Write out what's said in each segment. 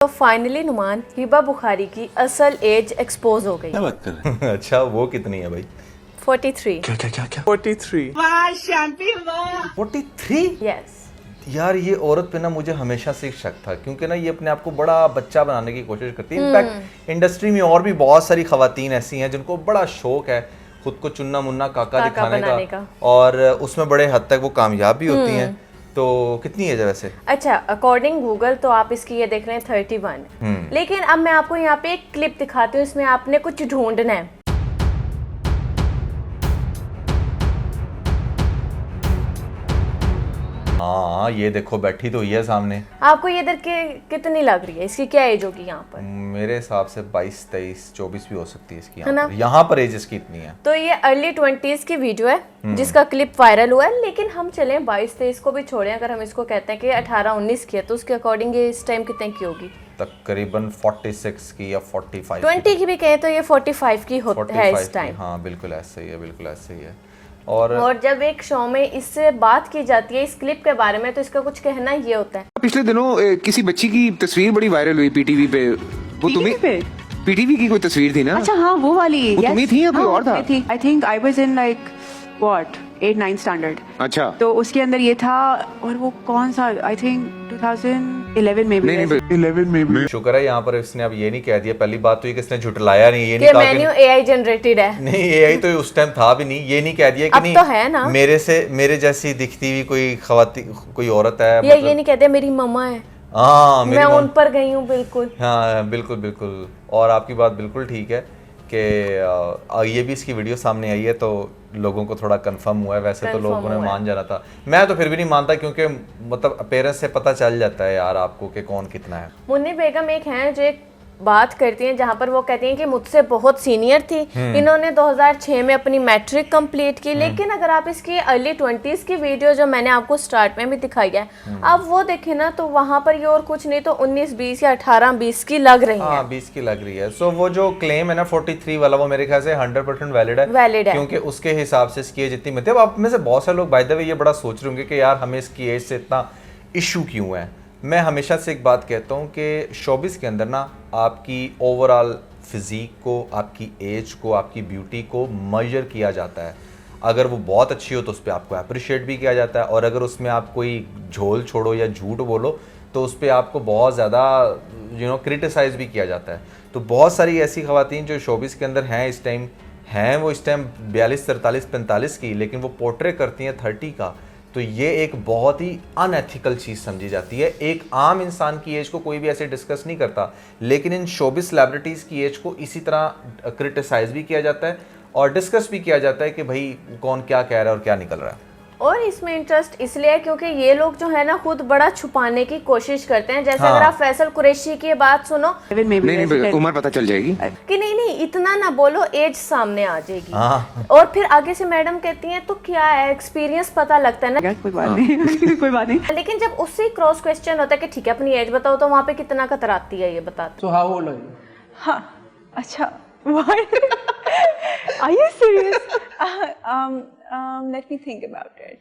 तो फाइनली नुमान हिबा बुखारी की असल एज एक्सपोज हो गई। क्या बात कर रहे हैं? अच्छा, वो कितनी है भाई? 43। क्या 43। 43? यस। यार ये औरत पे ना मुझे हमेशा से एक शक था, क्योंकि ना ये अपने आप को बड़ा बच्चा बनाने की कोशिश करती है। इनफैक्ट इंडस्ट्री में और भी बहुत सारी खवातीन ऐसी हैं जिनको बड़ा शौक है खुद को चुन्ना मुन्ना काका दिखाने का, और उसमें बड़े हद तक वो कामयाब भी होती हैं। तो कितनी एज है वैसे? अच्छा, अकॉर्डिंग गूगल तो आप इसकी ये देख रहे हैं 31। लेकिन अब मैं आपको यहाँ पे एक क्लिप दिखाती हूँ, इसमें आपने कुछ ढूंढना है। हाँ ये देखो बैठी तो हुई है सामने। आपको ये इधर के कितनी लग रही है? इसकी क्या एज होगी यहाँ पर? मेरे हिसाब से 22, 23, 24 भी हो सकती है इसकी। है ना? यहाँ पर एज इसकी इतनी है। तो ये अर्ली 20s की वीडियो है जिसका क्लिप वायरल हुआ है। लेकिन हम चलें 22-23 को भी छोड़ें, अगर हम इसको कहते हैं कि 18-19 की है तो उसके अकॉर्डिंग ये इस टाइम कितने की होगी? तकरीबन 46 की या 45 20 की भी कहें तो ये 45 की है इस टाइम। हाँ बिल्कुल ऐसे ही है, बिल्कुल ऐसे ही है। और जब एक शो में इससे बात की जाती है इस क्लिप के बारे में तो इसका कुछ कहना ये होता है। पिछले दिनों किसी बच्ची की तस्वीर बड़ी वायरल हुई पीटीवी पे। वो तुम्ही पीटीवी की कोई तस्वीर थी ना? अच्छा हाँ, वो वाली। वो तुम्ही थी या कोई और था? I think I was in like what 8-9 standard. अच्छा, तो उसके अंदर ये था। और वो कौन सा, आई थिंक 2011 में भी। नहीं 11 में भी। शुक्र है यहाँ पर इसने अब ये नहीं कह दिया। पहली बात तो ये कि इसने झुटलाया नहीं, ये नहीं कि कहा मेन्यू एआई जनरेटेड है। नहीं, एआई तो उस टाइम था भी नहीं। ये नहीं कह दिया कि अब नहीं तो है ना। मेरे जैसी दिखती हुई कोई कोई औरत है, या ये नहीं कहते मेरी मम्मा है। हाँ मैं उन पर गई हूँ बिल्कुल। हाँ बिल्कुल बिल्कुल। और आपकी बात बिल्कुल ठीक है कि ये भी इसकी वीडियो सामने आई है तो लोगों को थोड़ा कंफर्म हुआ है। वैसे तो लोगों ने मान जाना था, मैं तो फिर भी नहीं मानता, क्योंकि मतलब अपीयरेंस से पता चल जाता है यार आपको कि कौन कितना है। मुन्नी बेगम एक हैं जो एक बात करती हैं जहाँ पर वो कहती हैं कि मुझसे बहुत सीनियर थी। इन्होंने 2006 में अपनी मैट्रिक कंप्लीट की। लेकिन अगर आप इसकी अर्ली 20s की वीडियो जो मैंने आपको स्टार्ट में भी दिखाई है, अब वो देखें ना तो वहाँ पर ये और कुछ नहीं तो 19-20 या 18-20 की लग रही है। हाँ 20 की लग रही है। सो वो जो क्लेम है ना 43 वाला, वो मेरे ख्याल से 100% वैलिड है, क्योंकि उसके हिसाब से इसकी एज इतनी मिलती है। अब आप में से बहुत सारे लोग बाय द वे ये बड़ा सोच रहे होंगे कि यार हमें इसकी एज से इतना इशू क्यों है। मैं हमेशा से एक बात कहता हूँ कि शोबिस के अंदर ना आपकी ओवरऑल फिजिक को, आपकी एज को, आपकी ब्यूटी को मेजर किया जाता है। अगर वो बहुत अच्छी हो तो उस पर आपको अप्रिशिएट भी किया जाता है, और अगर उसमें आप कोई झोल छोड़ो या झूठ बोलो तो उस पर आपको बहुत ज़्यादा क्रिटिसाइज़ भी किया जाता है। तो बहुत सारी ऐसी खवातीन जो शोबिस के अंदर हैं इस टाइम, वो इस टाइम 42, 43, 45 की, लेकिन वो पोर्ट्रे करती हैं 30 का। तो ये एक बहुत ही अनएथिकल चीज़ समझी जाती है। एक आम इंसान की एज को कोई भी ऐसे डिस्कस नहीं करता, लेकिन इन शोबिस सेलिब्रिटीज़ की एज को इसी तरह क्रिटिसाइज भी किया जाता है और डिस्कस भी किया जाता है कि भाई कौन क्या कह रहा है और क्या निकल रहा है। और इसमें इंटरेस्ट इसलिए है क्योंकि ये लोग जो है ना खुद बड़ा छुपाने की कोशिश करते हैं। जैसे अगर आप फैसल कुरैशी की बात सुनो, नहीं उम्र पता चल जाएगी कि नहीं इतना ना बोलो, एज सामने आ जाएगी। और फिर आगे से मैडम कहती हैं तो क्या है, एक्सपीरियंस पता लगता है ना। कोई बात नहीं कोई बात नहीं। लेकिन जब उससे क्रॉस क्वेश्चन होता है कि ठीक है अपनी एज बताओ, तो वहाँ पे कितना कतराती है ये बताते। So how old are you? हाँ अच्छा। Are you serious? Let me think about it.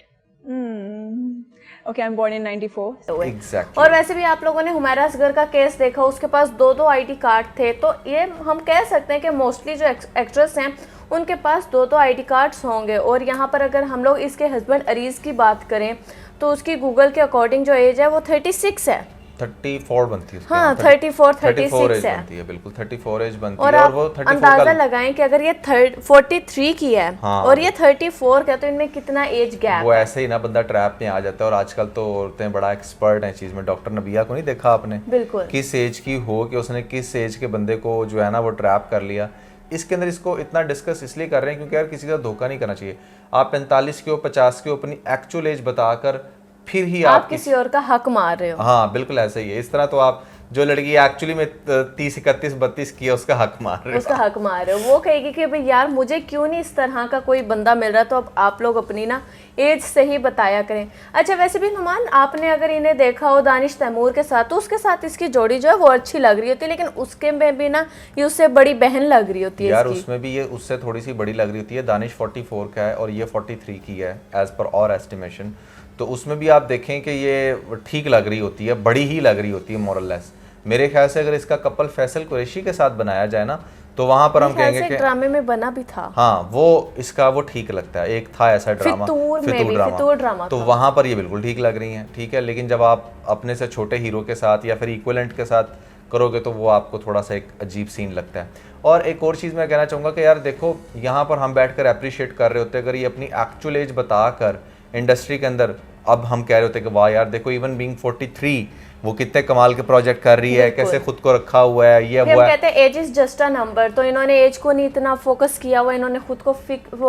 Okay, I'm born in 94. Exactly. और वैसे भी आप लोगों ने हुमैरा असगर का केस देखा, उसके पास 2 आईडी कार्ड थे। तो ये हम कह सकते हैं कि मोस्टली जो एक्ट्रेस हैं उनके पास 2 आईडी कार्ड्स होंगे। और यहाँ पर अगर हम लोग इसके हस्बैंड अरीज की बात करें तो उसकी गूगल के अकॉर्डिंग जो एज है वो 36 है। 34 बनती है। हाँ 34-36 है। बनती है, बिल्कुल 34 एज बनती और है। आप और वो 34 अंदाजा लगाएं कि अगर ये 43 की है और ये 34 का, तो इनमें कितना एज गैप। वो ऐसे ही ना बंदा ट्रैप में आ जाता है। और आजकल तो औरतें बड़ा एक्सपर्ट हैं चीज में। डॉक्टर नबिया को नहीं देखा आपने? बिल्कुल। किस एज की हो कि उसने किस एज के बंदे को जो है ना वो ट्रैप कर लिया। इसके अंदर इसको इतना डिस्कस इसलिए कर रहे हैं क्योंकि यार किसी का धोखा नहीं करना चाहिए। आप 45 के हो, 50 के हो, अपनी एक्चुअल एज बताकर फिर ही आप किसी और का हक मार रहे हो। हाँ बिल्कुल ऐसे ही है। इस तरह तो आप जो लड़की एक्चुअली में 30, 31, 32 की है उसका हक मार रहे हो। उसका हक मार रहे हो। वो कहेगी कि भाई यार मुझे क्यों नहीं इस तरह का कोई बंदा मिल रहा। तो अब आप लोग अपनी ना एज से ही बताया करें। अच्छा वैसे भी नुमान, आपने अगर इन्हें देखा हो दानिश तैमूर के साथ, तो उसके साथ इसकी जोड़ी जो है वो अच्छी लग रही होती है। लेकिन उसके में भी ना ये उससे बड़ी बहन लग रही होती है यार उसमें भी ये उससे थोड़ी सी बड़ी लग रही होती है। दानिश 44 का है और ये 43 की है एज पर और एस्टिमेशन। तो उसमें भी आप देखें कि ये ठीक लग रही होती है, बड़ी ही लग रही होती है मोरलेस। मेरे ख्याल से अगर इसका कपल फैसल कुरैशी के साथ बनाया जाए ना तो वहां पर हम कहेंगे कि ड्रामे में बना भी था। हाँ वो इसका वो ठीक लगता है, एक था ऐसा ड्रामा फितूर ड्रामा तो वहां पर ये बिल्कुल ठीक लग रही हैं, ठीक है। लेकिन जब आप अपने से छोटे हीरो के साथ या फिर इक्विवेलेंट के साथ करोगे तो वो आपको थोड़ा सा एक अजीब सीन लगता है। और एक और चीज़ मैं कहना चाहूँगा कि यार देखो यहाँ पर हम बैठकर अप्रिशिएट कर रहे होते, अगर ये अपनी एक्चुअल एज बताकर इंडस्ट्री के अंदर अब हम कह रहे होते कि वाह यार देखो इवन बीइंग 43 वो कितने कमाल के प्रोजेक्ट कर रही है, कैसे खुद को रखा हुआ है, ये हम कहते हैं age is just a number, तो इन्होंने एज को नहीं इतना फोकस किया हुआ, इन्होंने खुद को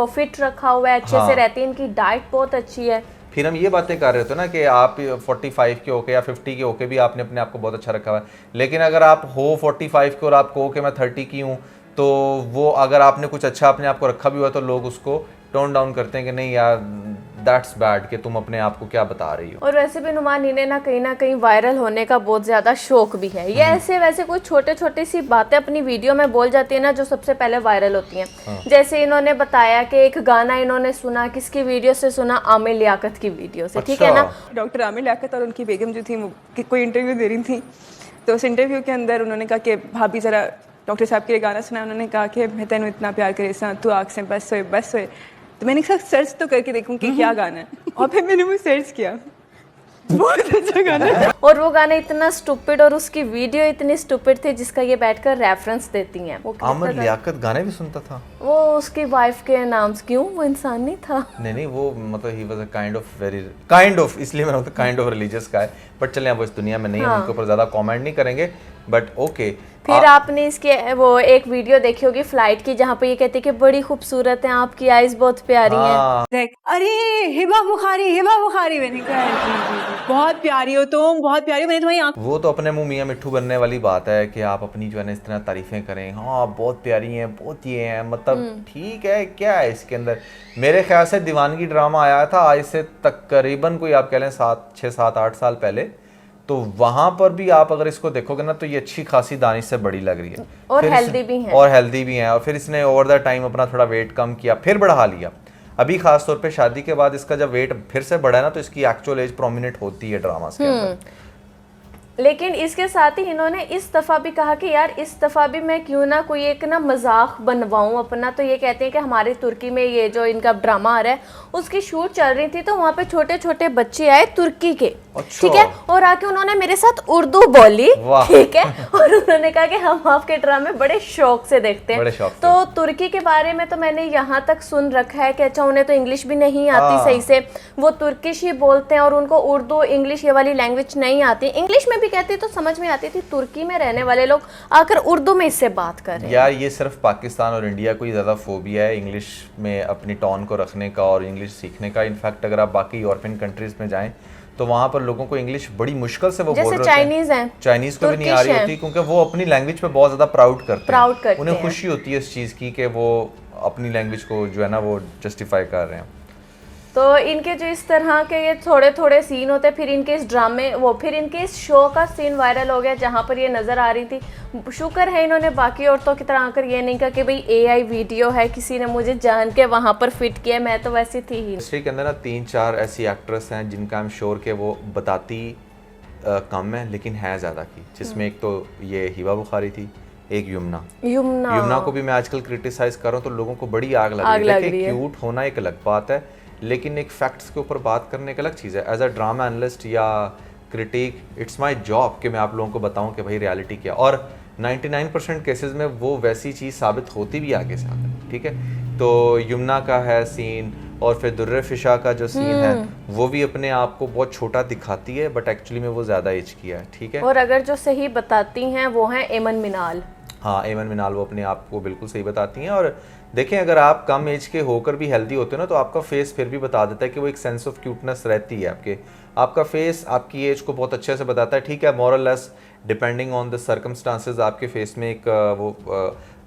फिट रखा हुआ है, अच्छे से रहती है, इनकी डाइट बहुत अच्छी है। फिर हम ये बातें कर रहे होते हैं ना कि आप 45 के होके या 50 के होके भी आपने अपने आप को बहुत अच्छा रखा हुआ है, लेकिन अगर आप हो 45 के और आप कहो कि मैं 30 की हूँ तो वो अगर आपने कुछ अच्छा अपने आप को रखा भी हुआ तो लोग उसको टोन डाउन करते हैं कि नहीं यार दैट्स बैड कि तुम अपने आप को क्या बता रही हो। और वैसे भी नुमान इन्हें ना कहीं वायरल होने का बहुत ज्यादा शौक भी है। ये ऐसे वैसे कुछ छोटे छोटी सी बातें अपनी वीडियो में बोल जाती है ना जो सबसे पहले वायरल होती हैं। जैसे इन्होंने बताया कि एक गाना इन्होंने सुना, किसकी वीडियो से सुना, आमिर लियाकत की वीडियो से, ठीक है ना। डॉक्टर आमिर लियाकत और उनकी बेगम जो थी वो कोई इंटरव्यू दे रही थी, तो उस इंटरव्यू के अंदर उन्होंने कहा कि भाभी ज़रा डॉक्टर साहब के लिए गाना सुना। उन्होंने कहा कि मैं तेन इतना प्यार करे सा तू आँख से बस होए। तो मैंने कहा सर्च तो करके देखूं कि क्या गाना है, और फिर मैंने वो सर्च किया, बहुत अच्छा गाना है। और वो गाना इतना स्टूपिड और उसकी वीडियो इतनी स्टूपिड थी जिसका ये बैठकर रेफरेंस देती हैं। आमिर लियाकत गाने भी सुनता था? वो उसकी वाइफ के नाम से, क्यों वो इंसान नहीं था? नहीं वो मतलब he was a kind of इसलिए मैंने कहा kind of religious guy, but चलें अब इस दुनिया में नहीं, हम उनके ऊपर ज्यादा कमेंट नहीं करेंगे, बट ओके। फिर आपने इसके वो एक वीडियो देखी होगी फ्लाइट की जहाँ पे ये कहती है कि बड़ी खूबसूरत हैं आपकी आईज, बहुत प्यारी हैं। अरे हिबा बुखारी, मैंने कहा जी, बहुत प्यारी हो तुम, बहुत प्यारी, मैंने तुम्हारी आँख। वो तो अपने मुंह मियां मिट्ठू बनने वाली बात है कि आप अपनी जो है ना इस तरह तारीफें करें, हाँ बहुत प्यारी हैं, बहुत ये हैं, मतलब ठीक है, क्या है इसके अंदर। मेरे ख्याल से दीवानगी ड्रामा आया था आज से तकरीबन कोई आप कह लें 6-7-8 साल पहले, तो वहां पर भी आप अगर इसको देखोगे ना तो ये अच्छी खासी दानिश से बड़ी लग रही है और हेल्दी भी है। और फिर इसने ओवर द टाइम अपना थोड़ा वेट कम किया, फिर बढ़ा लिया। अभी खास तौर पे शादी के बाद इसका जब वेट फिर से बढ़ा है ना तो इसकी एक्चुअल एज प्रोमिनेंट होती है ड्रामास के अंदर। लेकिन इसके साथ ही इन्होंने इस दफ़ा भी कहा कि यार इस दफ़ा भी मैं क्यों ना कोई एक ना मजाक बनवाऊं अपना। तो ये कहते हैं कि हमारे तुर्की में ये जो इनका ड्रामा आ रहा है उसकी शूट चल रही थी, तो वहाँ पे छोटे छोटे बच्चे आए तुर्की के, ठीक है, और आके उन्होंने मेरे साथ उर्दू बोली, ठीक है, और उन्होंने कहा कि हम आपके ड्रामे बड़े शौक से देखते हैं। तो तुर्की के बारे में तो मैंने यहाँ तक सुन रखा है कि अच्छा उन्हें तो इंग्लिश भी नहीं आती सही से, वो तुर्किश ही बोलते हैं और उनको उर्दू इंग्लिश ये वाली लैंग्वेज नहीं आती। इंग्लिश में भी कहती तो समझ में आती थी, तुर्की में रहने वाले लोग आकर उर्दू में इससे बात कर रहे हैं। यार ये सिर्फ पाकिस्तान और इंडिया को ही ज़्यादा फोबिया है इंग्लिश में अपनी टोन को रखने का और इंग्लिश सीखने का। इनफैक्ट अगर आप बाकी यूरोपियन कंट्रीज में जाएं तो वहाँ पर लोगों को इंग्लिश बड़ी मुश्किल से वो बोल रहे होते हैं। चाइनीज हैं, चाइनीज को भी नहीं आ रही होती क्योंकि वो अपनी लैंग्वेज पे बहुत ज़्यादा प्राउड करते हैं, उन्हें खुशी होती है इस चीज़ की कि वो अपनी लैंग्वेज को जो है ना वो जस्टिफाई कर रहे हैं। तो इनके जो इस तरह के ये थोड़े थोड़े सीन होते हैं, फिर इनके इस ड्रामे फिर इनके इस शो का सीन वायरल हो गया जहाँ पर ये नज़र आ रही थी। शुक्र है इन्होंने बाकी औरतों की तरह आकर ये नहीं कहा कि भाई AI वीडियो है, किसी ने मुझे जान के वहाँ पर फिट किया, मैं तो वैसी थी ही। इंडस्ट्री के अंदर ना 3-4 ऐसी एक्ट्रेस हैं जिनका आई एम श्योर के वो बताती कम है लेकिन है ज़्यादा की, जिसमें एक तो ये हिबा बुखारी थी, एक युमना को भी मैं आजकल क्रिटिसाइज कर रहा हूँ तो लोगों को बड़ी आग लग रही है। क्यूट होना एक अलग बात है लेकिन एक फैक्ट्स के ऊपर बात करने एक अलग चीज़ है। एज अ ड्रामा एनालिस्ट या क्रिटिक इट्स माय जॉब कि मैं आप लोगों को बताऊं कि भाई रियलिटी क्या, और 99% केसेस में वो वैसी चीज़ साबित होती भी आगे से आगे, ठीक है। तो युमना का है सीन और फिर दुर्रे फिशा का जो सीन है वो भी अपने आप को बहुत छोटा दिखाती है बट एक्चुअली में वो ज़्यादा एज किया है, ठीक है। और अगर जो सही बताती हैं वो हैं एमन मिनाल। हाँ एमन मिनाल वो अपने आप को बिल्कुल सही बताती हैं। और देखें अगर आप कम एज के होकर भी हेल्दी होते हो ना तो आपका फेस फिर भी बता देता है कि वो एक सेंस ऑफ क्यूटनेस रहती है आपका फेस आपकी एज को बहुत अच्छे से बताता है, ठीक है। Moral less depending on the circumstances आपके फेस में एक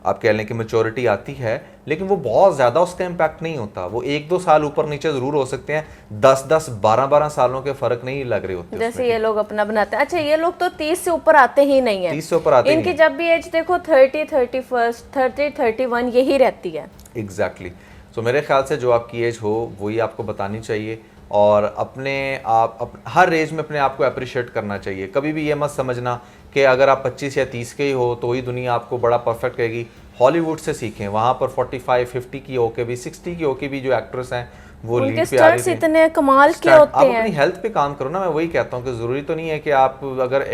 आप कह लें कि मैच्योरिटी आती है लेकिन वो बहुत ज़्यादा उसका इम्पैक्ट नहीं होता। वो 1-2 साल ऊपर नीचे ज़रूर हो सकते हैं, 10-10 12-12 सालों के फ़र्क नहीं लग रहे होते जैसे ये लोग अपना बनाते हैं। अच्छा ये लोग तो 30 से ऊपर आते ही नहीं है, 30 से ऊपर आते इनकी जब भी एज देखो 30, 31, 30, 31 यही रहती है। एग्जैक्टली। सो मेरे ख्याल से जो आपकी एज हो वही आपको बतानी चाहिए और अपने आप हर एज में अपने आप को अप्रिशिएट करना चाहिए। कभी भी ये मत समझना कि अगर आप 25 या 30 के ही हो तो ही दुनिया आपको बड़ा परफेक्ट कहेगी। हॉलीवुड से सीखें, वहाँ पर 45-50 की होके भी, 60 की होके भी जो एक्ट्रेस हैं वो लीड पे आ रही थी। इतने कमाल के होते आप हैं। अपनी हेल्थ पे काम करो ना, मैं वही कहता हूँ कि ज़रूरी तो नहीं है कि आप अगर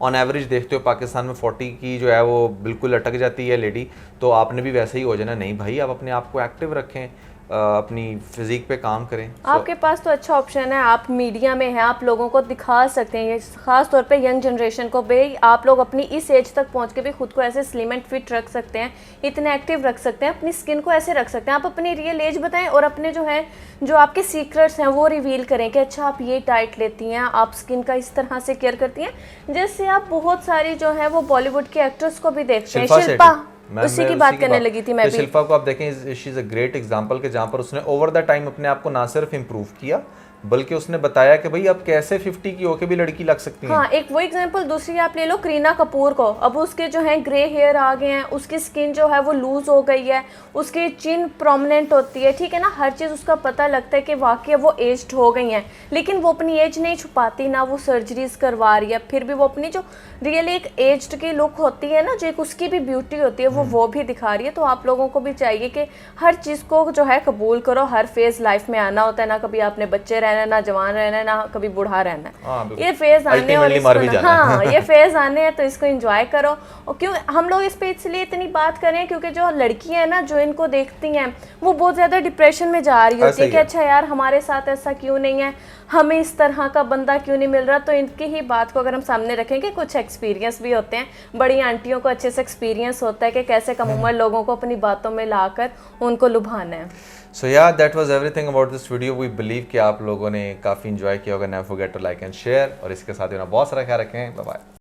ऑन एवरेज देखते हो पाकिस्तान में 40 की जो है वो बिल्कुल अटक जाती है लेडी, तो आपने भी वैसे ही हो जाना। नहीं भाई, आप अपने आप को एक्टिव रखें, अपनी फिजिक पे काम करें। आपके पास तो अच्छा ऑप्शन है, आप मीडिया में हैं, आप लोगों को दिखा सकते हैं, खास तौर पे यंग जनरेशन को भी आप लोग अपनी इस एज तक पहुंच के भी खुद को ऐसे स्लिम एंड फिट रख सकते हैं, इतने एक्टिव रख सकते हैं, अपनी स्किन को ऐसे रख सकते हैं। आप अपनी रियल एज बताएं और अपने जो है जो आपके सीक्रेट्स हैं वो रिवील करें कि अच्छा आप ये डाइट लेती हैं, आप स्किन का इस तरह से केयर करती हैं, जैसे आप बहुत सारी जो है वो बॉलीवुड के एक्ट्रेस को भी देखते हैं। शिल्पा, उसी की बात करने लगी थी मैं भी। शिल्पा को आप देखें, she is a great example कि जहाँ पर उसने ओवर द टाइम अपने आप को ना सिर्फ इम्प्रूव किया बल्कि उसने बताया कि भाई अब कैसे 50 की होके भी लड़की लग सकती है। हाँ, एक वो एग्जांपल। दूसरी आप ले लो करीना कपूर को, अब उसके जो है ग्रे हेयर आ गए हैं, उसकी स्किन जो है वो लूज हो गई है, उसकी चिन प्रोमिनेंट होती है, ठीक है ना, हर चीज़ उसका पता लगता है कि वाकई वो एज्ड हो गई हैं, लेकिन वो अपनी एज नहीं छुपाती, ना वो सर्जरीज करवा रही है, फिर भी वो अपनी जो रियली एक एज्ड की लुक होती है ना, जो एक उसकी भी ब्यूटी होती है वो भी दिखा रही है। तो आप लोगों को भी चाहिए कि हर चीज़ को जो है कबूल करो। हर फेज लाइफ में आना होता है, ना कभी आपने बच्चे रहना है, ना जवान रहना है, ना कभी बूढ़ा रहना है। ये फेज आने और हाँ ये फेज आने हैं, तो इसको एंजॉय करो। और क्यों हम लोग इस पे इसलिए इतनी बात करें क्योंकि जो लड़कियां हैं ना जो इनको देखती हैं वो बहुत ज़्यादा डिप्रेशन में जा रही होती है कि अच्छा यार हमारे साथ ऐसा क्यों नहीं है, हमें इस तरह का बंदा क्यों नहीं मिल रहा। तो इनकी ही बात को अगर हम सामने रखेंगे, कुछ एक्सपीरियंस भी होते हैं, बड़ी आंटियों को अच्छे से एक्सपीरियंस होता है कि कैसे कम उम्र लोगों को अपनी बातों में लाकर उनको लुभाना है। So yeah, that was everything about this video. We believe कि आप लोगों ने काफ़ी enjoy किया होगा। Never forget to like and share, और इसके साथ ही ना बहुत सारा ख्याल रखें। Bye bye.